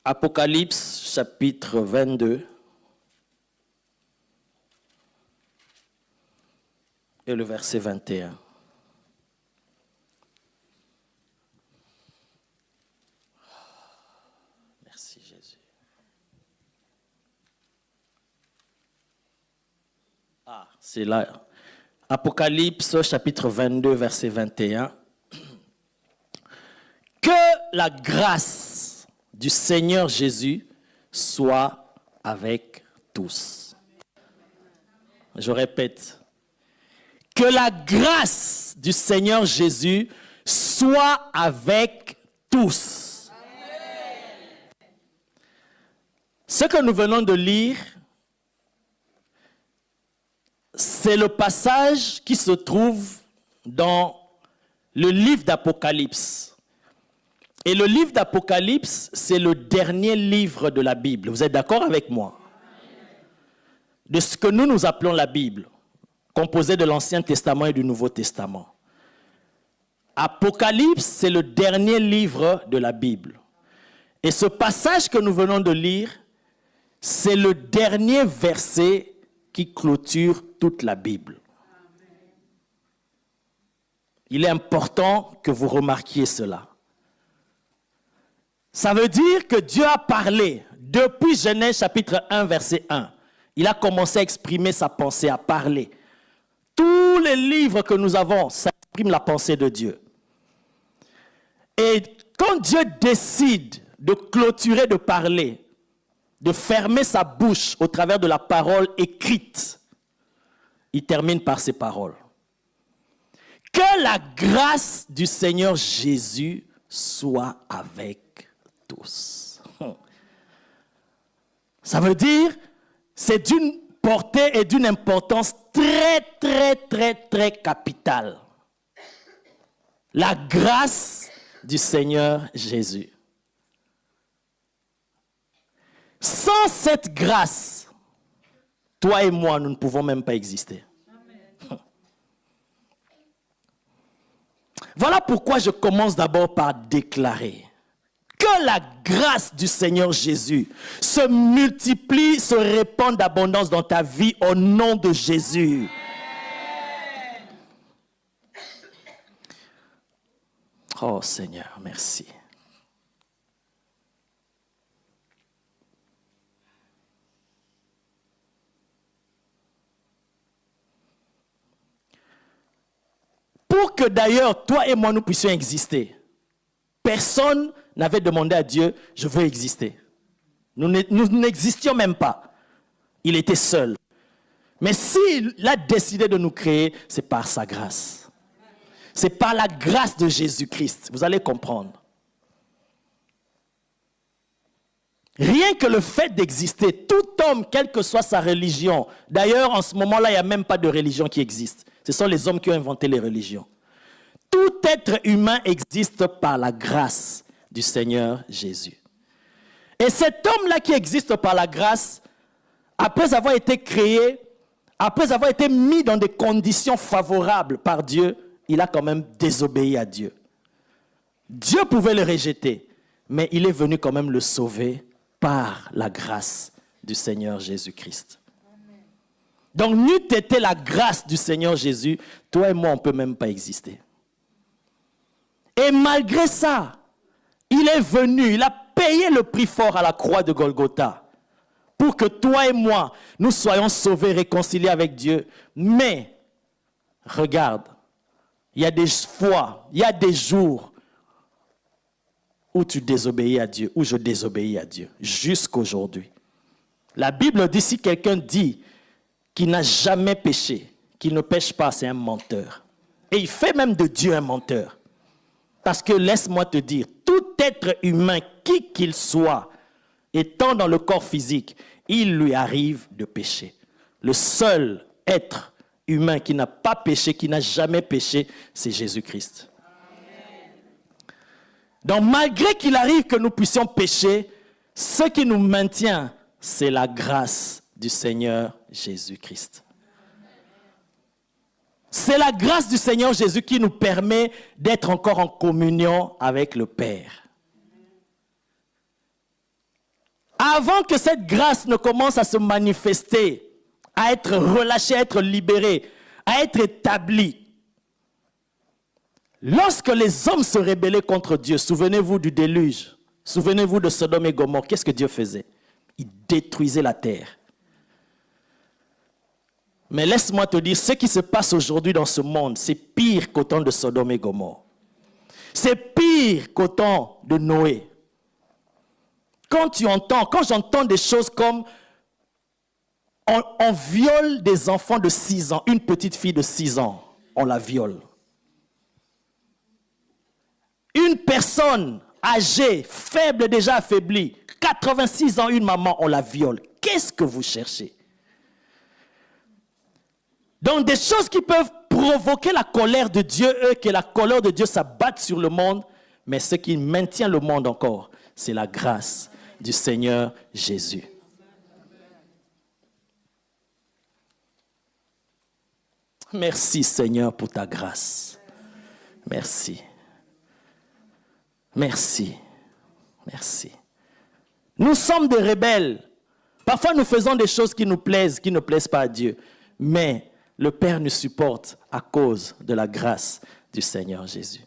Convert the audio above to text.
Apocalypse chapitre 22 et le verset 21. Merci Jésus. Ah, c'est là. Apocalypse chapitre 22 verset 21. Que la grâce du Seigneur Jésus soit avec tous. Je répète. Que la grâce du Seigneur Jésus soit avec tous. Ce que nous venons de lire, c'est le passage qui se trouve dans le livre d'Apocalypse. Et le livre d'Apocalypse, c'est le dernier livre de la Bible. Vous êtes d'accord avec moi? De ce que nous appelons la Bible, composée de l'Ancien Testament et du Nouveau Testament. Apocalypse, c'est le dernier livre de la Bible. Et ce passage que nous venons de lire, c'est le dernier verset qui clôture toute la Bible. Il est important que vous remarquiez cela. Ça veut dire que Dieu a parlé depuis Genèse chapitre 1, verset 1. Il a commencé à exprimer sa pensée, à parler. Tous les livres que nous avons, ça exprime la pensée de Dieu. Et quand Dieu décide de clôturer, de parler, de fermer sa bouche au travers de la parole écrite, il termine par ces paroles. Que la grâce du Seigneur Jésus soit avec tous. Ça veut dire, c'est d'une portée et d'une importance très capitale. La grâce du Seigneur Jésus. Sans cette grâce, toi et moi, nous ne pouvons même pas exister. Amen. Voilà pourquoi je commence d'abord par déclarer que la grâce du Seigneur Jésus se multiplie, se répande d'abondance dans ta vie au nom de Jésus. Oh Seigneur, merci. Pour que d'ailleurs, toi et moi, nous puissions exister, personne n'avait demandé à Dieu, je veux exister. Nous n'existions même pas. Il était seul. Mais s'il a décidé de nous créer, c'est par sa grâce. C'est par la grâce de Jésus-Christ. Vous allez comprendre. Rien que le fait d'exister, tout homme, quelle que soit sa religion, d'ailleurs, en ce moment-là, il n'y a même pas de religion qui existe. Ce sont les hommes qui ont inventé les religions. Tout être humain existe par la grâce du Seigneur Jésus. Et cet homme-là qui existe par la grâce, après avoir été créé, après avoir été mis dans des conditions favorables par Dieu, il a quand même désobéi à Dieu. Dieu pouvait le rejeter, mais il est venu quand même le sauver par la grâce du Seigneur Jésus-Christ. Donc, n'eût été la grâce du Seigneur Jésus, toi et moi, on ne peut même pas exister. Et malgré ça, il est venu, il a payé le prix fort à la croix de Golgotha pour que toi et moi, nous soyons sauvés, réconciliés avec Dieu. Mais, regarde, il y a des fois, il y a des jours où tu désobéis à Dieu, où je désobéis à Dieu, jusqu'aujourd'hui. La Bible dit, si quelqu'un dit qu'il n'a jamais péché, qu'il ne pêche pas, c'est un menteur. Et il fait même de Dieu un menteur. Parce que laisse-moi te dire, tout être humain, qui qu'il soit, étant dans le corps physique, il lui arrive de pécher. Le seul être humain qui n'a pas péché, qui n'a jamais péché, c'est Jésus-Christ. Donc malgré qu'il arrive que nous puissions pécher, ce qui nous maintient, c'est la grâce du Seigneur Jésus-Christ. C'est la grâce du Seigneur Jésus qui nous permet d'être encore en communion avec le Père. Avant que cette grâce ne commence à se manifester, à être relâchée, à être libérée, à être établie, lorsque les hommes se rebellaient contre Dieu, souvenez-vous du déluge, souvenez-vous de Sodome et Gomorrhe, qu'est-ce que Dieu faisait? Il détruisait la terre. Mais laisse-moi te dire, ce qui se passe aujourd'hui dans ce monde, c'est pire qu'au temps de Sodome et Gomorrhe. C'est pire qu'au temps de Noé. Quand j'entends des choses comme on viole des enfants de 6 ans, une petite fille de 6 ans, on la viole. Une personne âgée, faible, déjà affaiblie, 86 ans, une maman, on la viole. Qu'est-ce que vous cherchez? Donc des choses qui peuvent provoquer la colère de Dieu, que la colère de Dieu s'abatte sur le monde, mais ce qui maintient le monde encore, c'est la grâce du Seigneur Jésus. Merci Seigneur pour ta grâce. Merci. Merci. Merci. Nous sommes des rebelles. Parfois nous faisons des choses qui nous plaisent, qui ne plaisent pas à Dieu. Mais le Père nous supporte à cause de la grâce du Seigneur Jésus.